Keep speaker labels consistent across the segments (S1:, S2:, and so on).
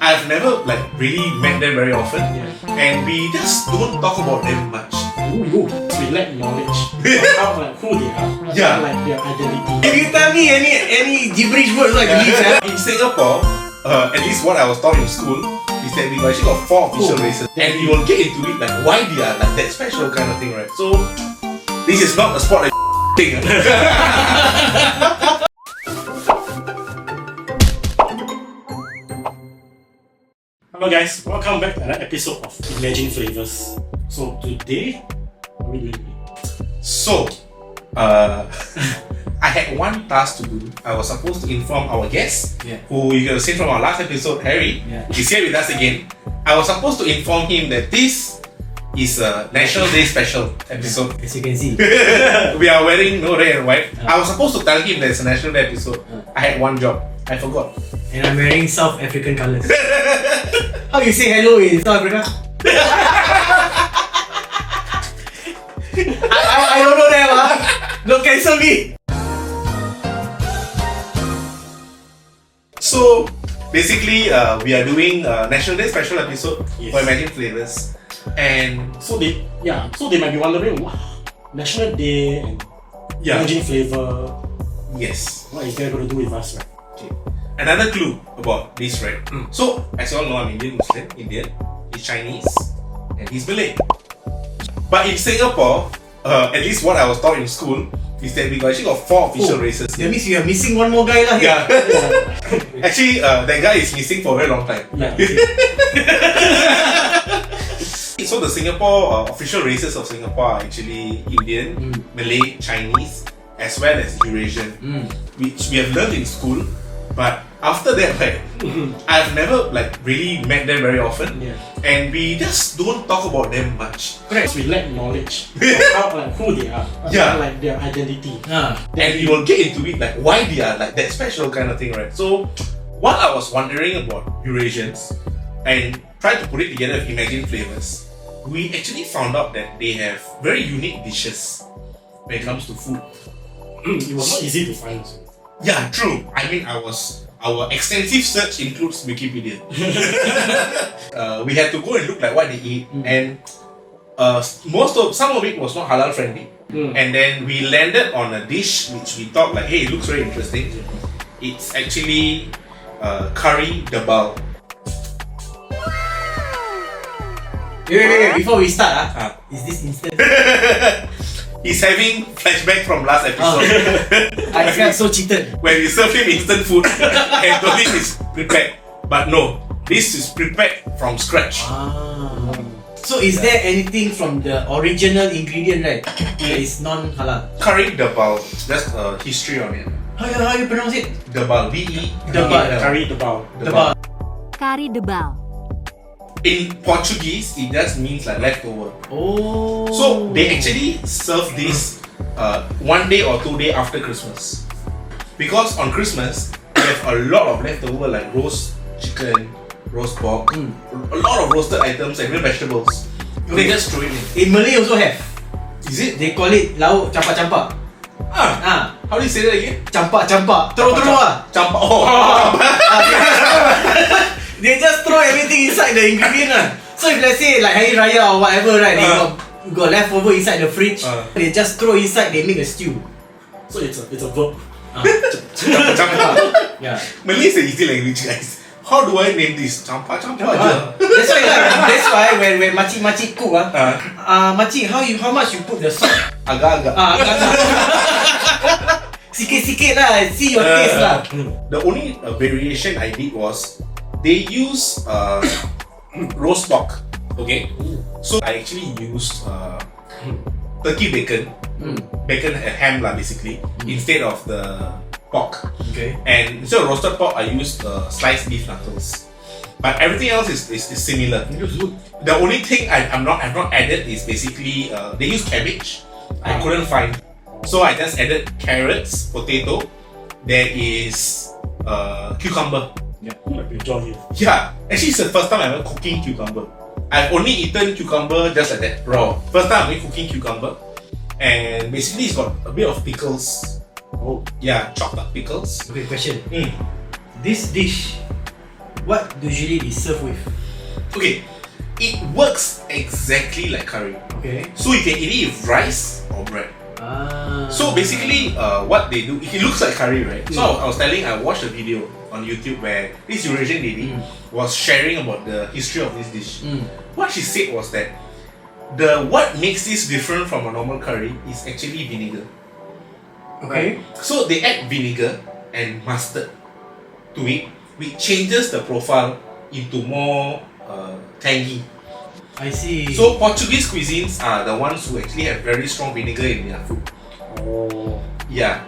S1: I've never really met them very often, and we just don't talk about them much.
S2: Ooh, we lack knowledge about who they are, their identity.
S3: If you tell me any gibberish words I believe,
S1: in Singapore, at least what I was taught in school is that we actually got 4 official races, and we will get into it why they are that special kind of thing, right? So this is not a sport thing.
S2: Hello guys, welcome back to another episode of Imagine Flavours. So today, what are we doing?
S1: So, I had one task to do. I was supposed to inform our guest, who you can see from our last episode, Harry, is here with us again. I was supposed to inform him that this is a National Day special episode.
S3: as you can see.
S1: We are wearing no red and white. I was supposed to tell him that it's a National Day episode. I had one job. I forgot.
S3: And I'm wearing South African colours. How you say hello in South Africa? I don't know that, don't cancel me.
S1: So basically, we are doing a National Day special episode for Imagine Flavours, and
S2: so they might be wondering, wow, National Day and Imagine Flavour.
S1: Yes.
S2: What is that going to do with us, right?
S1: Okay. Another clue about this, right? So, as you all know, I'm Indian Muslim. Indian, he's Chinese, and he's Malay. But in Singapore, at least what I was taught in school is that we actually got 4 official races.
S3: That means you are missing one more guy lah.
S1: Actually, that guy is missing for a very long time. So the Singapore official races of Singapore are actually Indian, Malay, Chinese, as well as Eurasian, which we have learned in school. But after that, I've never really met them very often, and we just don't talk about them much.
S2: Correct. We lack knowledge about who they are, their identity.
S1: And we will get into it why they are that special kind of thing, right? So, what I was wondering about Eurasians and tried to put it together with Imagine Flavours, we actually found out that they have very unique dishes when it comes to food.
S2: It was not easy to find.
S1: Yeah, true. I mean, our extensive search includes Wikipedia. We had to go and look what they eat, and some of it was not halal friendly. And then we landed on a dish which we thought hey, it looks very interesting. It's actually curry debal.
S3: Wait, before we start, is this instant?
S1: He's having flashback from last episode.
S3: I felt so cheated.
S1: When we served him instant food and told him it's prepared. But no, this is prepared from scratch.
S3: So is there anything from the original ingredient, right, that is non-halal?
S1: Curry debal. That's a history on it.
S3: How you pronounce it?
S1: Debal. B-E.
S3: Debal.
S2: Curry debal.
S4: Kari debal.
S1: In Portuguese, it just means leftover.
S3: Oh.
S1: So they actually serve this 1 day or 2 days after Christmas, because on Christmas we have a lot of leftover roast chicken, roast pork, a lot of roasted items and real vegetables. They just throw it in.
S3: In Malay also have.
S1: Is it?
S3: They call it lauk campak-campak.
S1: How do you say that again?
S3: Campak-campak. Teruk-teruk lah.
S1: Campak.
S3: They just throw everything inside the ingredient . So if let's say Hari Raya or whatever, right, they got leftover inside the fridge, they just throw inside, they make a stew.
S2: So it's a verb.
S3: Yeah.
S1: Malay is an easy language, guys. How do I name this? Campak aja.
S3: That's why when makcik cook, makcik, how much you put the salt?
S1: Agak-agak.
S3: Sikit-sikit lah, see your taste lah.
S1: The only variation I did was they use roast pork. Okay, so I actually used turkey bacon, ham basically, instead of the pork.
S3: Okay.
S1: And instead of roasted pork, I used sliced beef knuckles. But everything else is similar. The only thing I've not added is basically they use cabbage. I couldn't find, so I just added carrots, potato. There is cucumber. Yeah, actually it's the first time I'm ever cooking cucumber. I've only eaten cucumber just like that, raw. First time I'm cooking cucumber, and basically it's got a bit of pickles.
S3: Oh,
S1: yeah, chopped up pickles.
S3: Okay, question. This dish What usually they serve with?
S1: Okay, it works exactly like curry.
S3: Okay.
S1: So you can eat it with rice or bread. So basically, what they do, it looks like curry, right? So I was telling, I watched a video on YouTube where this Eurasian lady was sharing about the history of this dish. What she said was that what makes this different from a normal curry is actually vinegar.
S3: Okay.
S1: So they add vinegar and mustard to it, which changes the profile into more tangy.
S3: I see.
S1: So Portuguese cuisines are the ones who actually have very strong vinegar in their food.
S2: Oh.
S1: Yeah.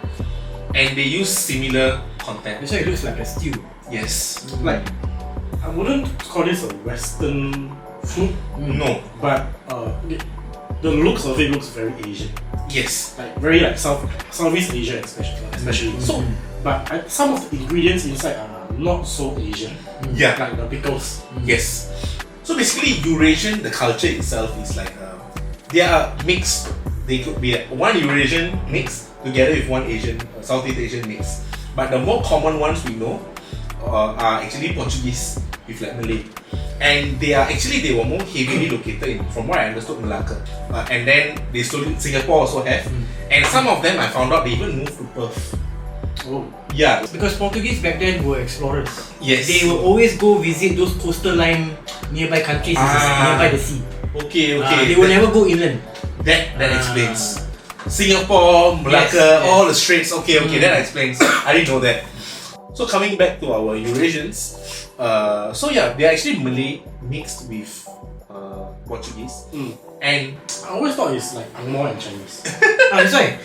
S1: And they use similar content.
S3: That's why it looks like a stew.
S1: Yes.
S2: Like, I wouldn't call this a Western food,
S1: No.
S2: but the looks of it looks very Asian.
S1: Yes.
S2: Like very like Southeast Asia especially. So, but some of the ingredients inside are not so Asian.
S1: Yeah.
S2: Like the pickles.
S1: Yes. So basically, Eurasian, the culture itself is like they are mixed. They could be one Eurasian mix together with one Asian, Southeast Asian mix. But the more common ones we know are actually Portuguese with like Malay, and they were more heavily located in, from what I understood, Malacca, and then they slowly Singapore also have, and some of them I found out they even moved to Perth.
S2: Oh.
S1: Yeah.
S3: Because Portuguese back then were explorers.
S1: Yes.
S3: They will always go visit those coastal line nearby countries nearby the sea.
S1: Okay.
S3: They will never go inland.
S1: That explains. Singapore, Malacca, all the straits. Okay, that explains. I didn't know that. So coming back to our Eurasians, so yeah, they're actually Malay mixed with Portuguese, and
S2: I always thought it's like Angmo and Chinese.
S3: That's why.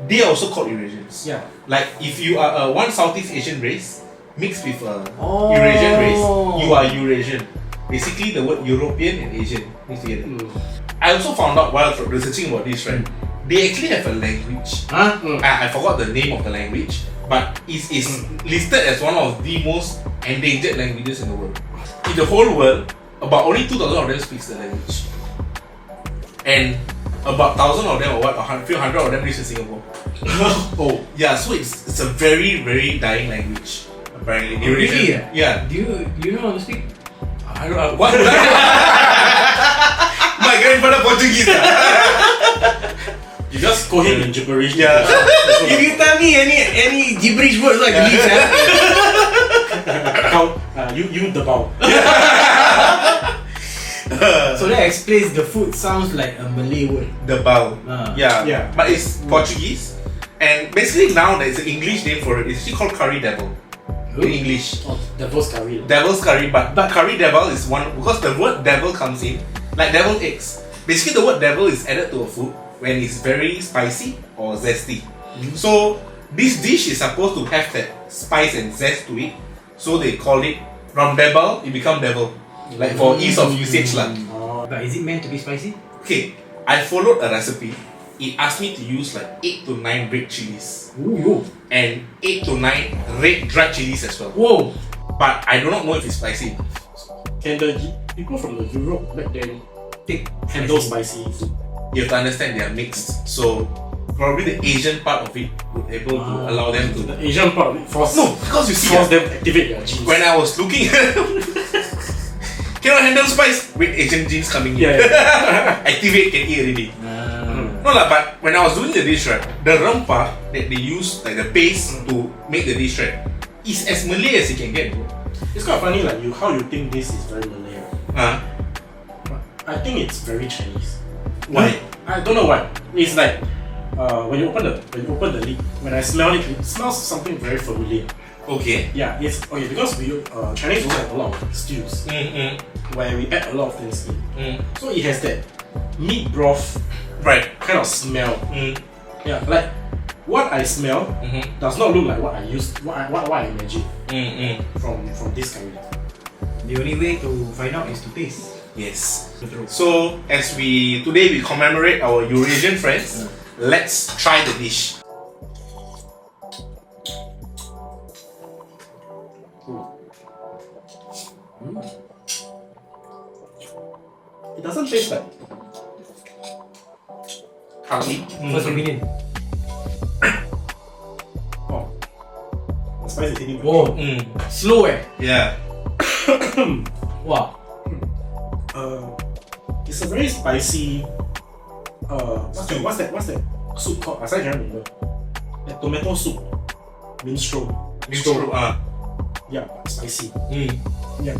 S1: they are also called Eurasians.
S2: Yeah.
S1: Like if you are one Southeast Asian race mixed with a Eurasian race, you are Eurasian. Basically, the word European and Asian mixed together. I also found out while researching about this, right? They actually have a language. I forgot the name of the language, but it is listed as one of the most endangered languages in the world. In the whole world, about only 2,000 of them speaks the language, and about 1,000 of them, or what, a few hundred of them live in Singapore. Oh, yeah. So it's a very, very dying language. Apparently,
S3: Really?
S1: Yeah.
S3: Do you know how to speak?
S1: I don't know. What? My grandfather Portuguese.
S2: You just call him in gibberish.
S1: Yeah.
S3: If you tell me any gibberish words, I believe that.
S2: You the bow.
S3: So that explains the food sounds like a Malay word.
S1: The bao.
S2: Yeah.
S1: But it's Portuguese, and basically now there's an English name for it. It's actually called curry devil in English.
S2: Oh, devil's curry.
S1: Devil's curry, but curry devil is one because the word devil comes in like deviled eggs. Basically, the word devil is added to a food when it's very spicy or zesty. So this dish is supposed to have that spice and zest to it. So they call it from devil, it become devil. Like for ease of usage lah.
S3: But is it meant to be spicy?
S1: Okay, I followed a recipe. It asked me to use like 8 to 9 red chilies and 8 to 9 red dried chilies as well.
S3: Whoa!
S1: But I do not know if it's spicy.
S2: Can the people from the Europe back then handle spicy food?
S1: You have to understand they are mixed. So probably the Asian part of it would be able to allow them to.
S2: The Asian part of it force
S1: because you see
S2: force them to activate their genes.
S1: when I was looking cannot handle spice with Asian genes coming in. Activate, can eat already. No lah, but when I was doing the dish, right, the rempah that they use, like the paste to make the dish, right, is as Malay as you can get, bro.
S2: It's quite funny, like how you think this is very Malay, right? But I think it's very Chinese.
S1: Why?
S2: I don't know why. It's like when you open the lid, when I smell it, it smells something very familiar.
S1: Okay.
S2: Yeah, it's okay because we Chinese also have a lot of stews where we add a lot of things in. So it has that meat broth kind of smell. Yeah, like what I smell does not look like what I used, what I imagine from this curry.
S3: The only way to find out is to taste.
S1: Yes. So as today we commemorate our Eurasian friends, let's try the dish.
S2: It doesn't taste like curry.
S3: First opinion.
S2: Oh, spice is hitting my
S3: Oh, slow
S1: Yeah.
S3: Wow.
S2: It's a very spicy. What's that soup called? I can't remember. That tomato soup, minstrel. Yeah, but spicy. Yeah.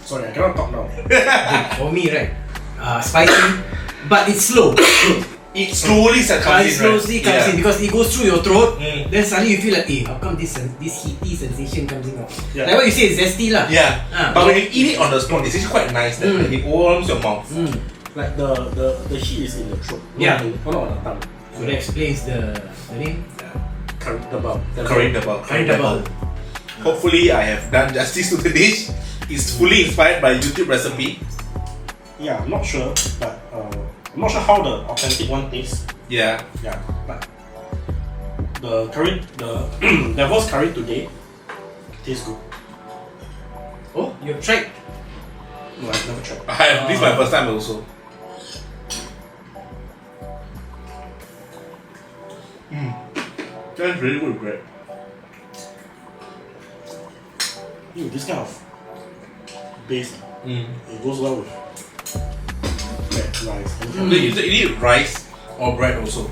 S2: Sorry, I cannot talk now.
S3: For me, right? Spicy, but it's slow.
S1: It slowly comes in,
S3: slowly comes in because it goes through your throat. Then suddenly you feel like, how come this heaty sensation comes in?
S2: Yeah.
S3: Like what you say, it's zesty lah.
S1: Yeah. But when you eat it on the spot, it's actually quite nice. That it warms your mouth.
S2: Like the heat is in the throat.
S3: Yeah.
S2: Not on the tongue.
S3: So that explains the name.
S2: Curry debal.
S1: Curry debal.
S3: Curry debal.
S1: Hopefully, I have done justice to the dish. It's fully inspired by YouTube recipe.
S2: Yeah, I'm not sure, but I'm not sure how the authentic one tastes.
S1: Yeah.
S2: Yeah, but the curry, the devil's curry today tastes good.
S3: Oh, you've tried?
S2: No, I've never tried.
S1: This is my first time also. That's really good bread.
S2: This kind of base, it goes well with bread, rice.
S1: You eat rice or bread also.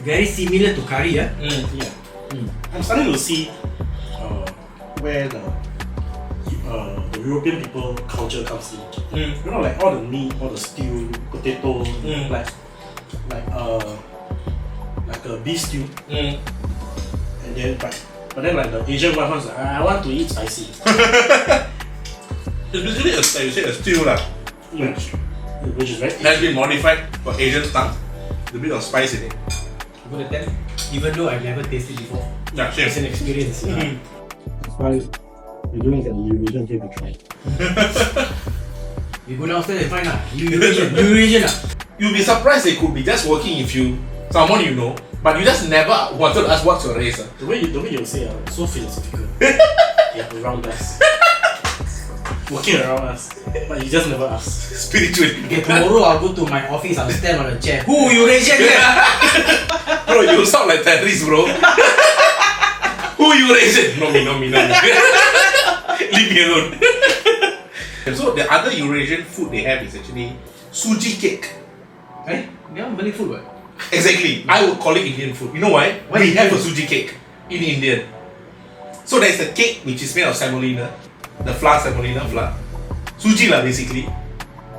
S3: Very similar to curry, yeah?
S2: Yeah. I'm starting to see where the European people culture comes in. You know, like all the meat, all the stew, potato, like a beef stew. And then but then like the Asian one was like, I want to eat spicy.
S1: It's basically a stew lah.
S2: Which is very
S1: That's been modified for Asian style. A bit of spice in it.
S3: I'm gonna tell, even though I've never tasted before.
S1: Yeah,
S3: It's
S1: same.
S3: an experience.
S2: That's why we're doing the Eurasian here to try.
S3: You go downstairs and find lah. Eurasian lah.
S1: You'll be surprised they could be just working with you, someone you know, but you just never wanted to ask what's your race.
S2: The way you say so philosophical. Yeah, around us. Working around us. But you just never ask.
S1: Spiritually.
S3: Okay, tomorrow I'll go to my office, I'll stand on a chair. Who Eurasian here?
S1: Bro, you sound like terrorist, bro. Who Eurasian? No me. Leave me alone. And so the other Eurasian food they have is actually suji cake.
S3: Eh? They are Malay food, what?
S1: Exactly. I would call it Indian food. You know why?
S3: Why
S1: We have a
S3: Indian?
S1: suji cake in Indian. So there's a cake which is made of semolina, the flour semolina flour, suji lah basically.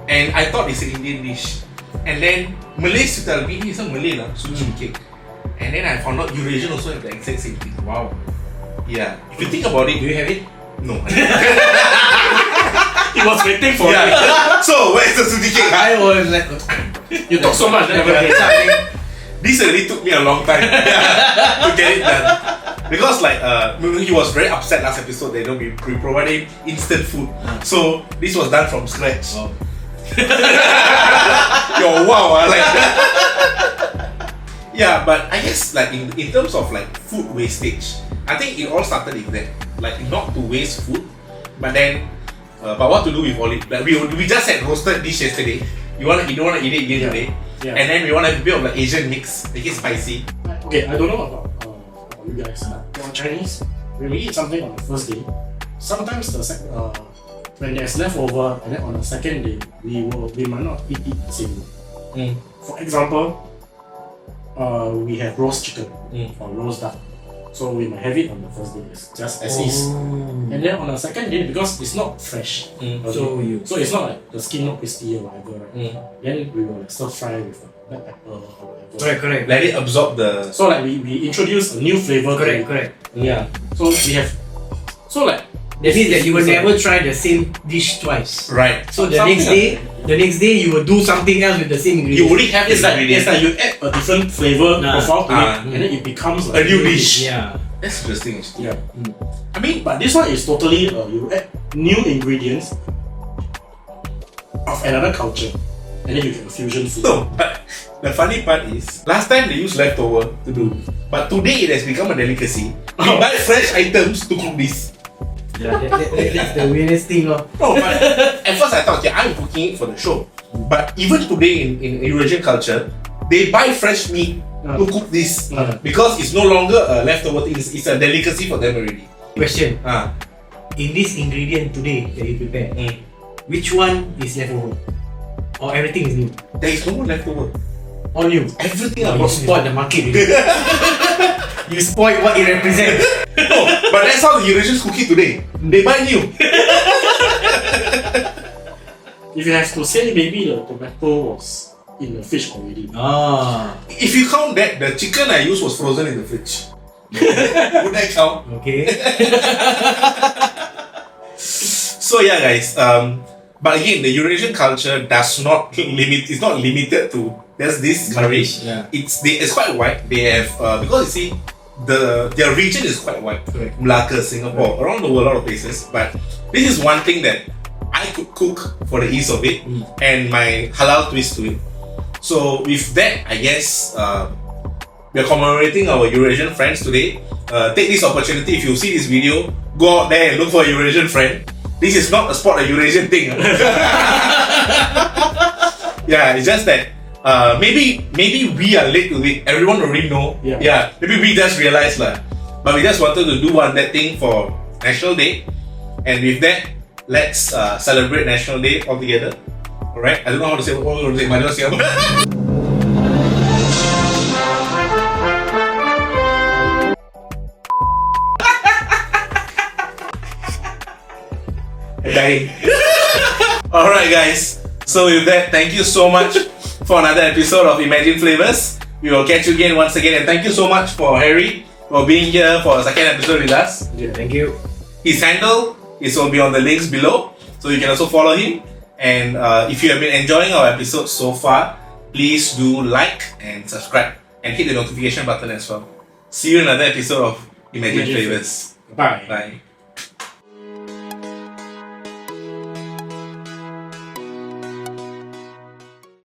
S1: And I thought it's an Indian dish. And then Malays to tell me it's a Malay lah, suji cake. And then I found out Eurasian also have the exact same thing.
S3: Wow.
S1: Yeah. If you think about
S3: Do
S1: it,
S3: you have it?
S1: no.
S2: He was waiting for it.
S1: Yeah. So where's the suji cake?
S3: I was like,
S2: You talk so much, never get it.
S1: This already took me a long time to get it done. Because like he was very upset last episode that we provided instant food. So this was done from scratch.
S3: wow.
S1: Yo, wow, like yeah, but I guess like in terms of like food wastage, I think it all started with that. Like not to waste food, but then but what to do with all it? Like we just had roasted dish yesterday. You don't wanna eat it again today.
S2: Yeah.
S1: And then we want to have a bit of like Asian mix, make it spicy.
S2: Okay, I don't know about you guys, but for Chinese, when we eat something on the first day, sometimes when there's leftover and then on the second day, we might not eat it the same way. For example, we have roast chicken or roast duck. So we might have it on the first day, just as is. And then on the second day, because it's not fresh,
S3: So
S2: it's not like the skin not crispy or whatever, right? Then we will like stir fry with black pepper or whatever.
S3: correct.
S1: Let it absorb the.
S2: So like we introduce a new flavor.
S3: Correct.
S2: Yeah. So we have. So like.
S3: That means that you will never try the same dish twice.
S1: Right.
S3: So the next day you will do something else with the same ingredients.
S1: You only have
S2: It's
S1: this
S2: like you add a different flavor profile to
S1: Ah.
S2: it, and then it becomes like
S1: A new dish.
S3: Yeah.
S1: That's interesting actually.
S2: Yeah.
S1: I mean,
S2: But this one is totally you add new ingredients of another culture, and then you get a fusion food.
S1: no, but the funny part is last time they used leftover to do, but today it has become a delicacy. We buy fresh items to cook this.
S3: Yeah, that's the weirdest thing, lor.
S1: No, but at first I thought, okay, I'm cooking it for the show. But even today in Eurasian culture, they buy fresh meat to cook this because it's no longer a leftover thing. It's a delicacy for them already.
S3: Question.
S1: Ah.
S3: In this ingredient today that you prepare, which one is leftover? Or everything is new?
S1: There is no more leftover.
S3: All new?
S1: Everything
S3: You
S1: about
S3: spoiled the market. You spoiled what it represents.
S1: No, but that's how the Eurasians cook it today. They buy new.
S2: If you have to say, maybe the tomato was in the fridge already.
S1: If you count that, the chicken I used was frozen in the fridge. Would that count?
S3: Okay.
S1: So yeah, guys. But again, the Eurasian culture does not limit. It's not limited to just this curry.
S3: Yeah.
S1: It's quite wide. They have because you see, their region is quite wide.
S3: Correct.
S1: Malacca, Singapore, around the world, a lot of places. But this is one thing that I could cook for the ease of it and my halal twist to it. So with that, I guess we're commemorating our Eurasian friends today. Take this opportunity, if you see this video, go out there and look for a Eurasian friend. This is not a spot a Eurasian thing. Yeah, it's just that maybe we are late to it. Everyone already know. Yeah, maybe we just realized lah. But we just wanted to do that thing for National Day. And with that, let's celebrate National Day all together. Alright? I don't know how to say Dying. Alright guys, so with that, thank you so much for another episode of Imagine Flavours. We will catch you again once again, and thank you so much for Harry for being here for a second episode with us.
S3: Yeah, thank you.
S1: His handle will be on the links below, so you can also follow him. And if you have been enjoying our episodes so far, please do like and subscribe and hit the notification button as well. See you in another episode of Imagine Flavours.
S2: Bye.
S1: Bye.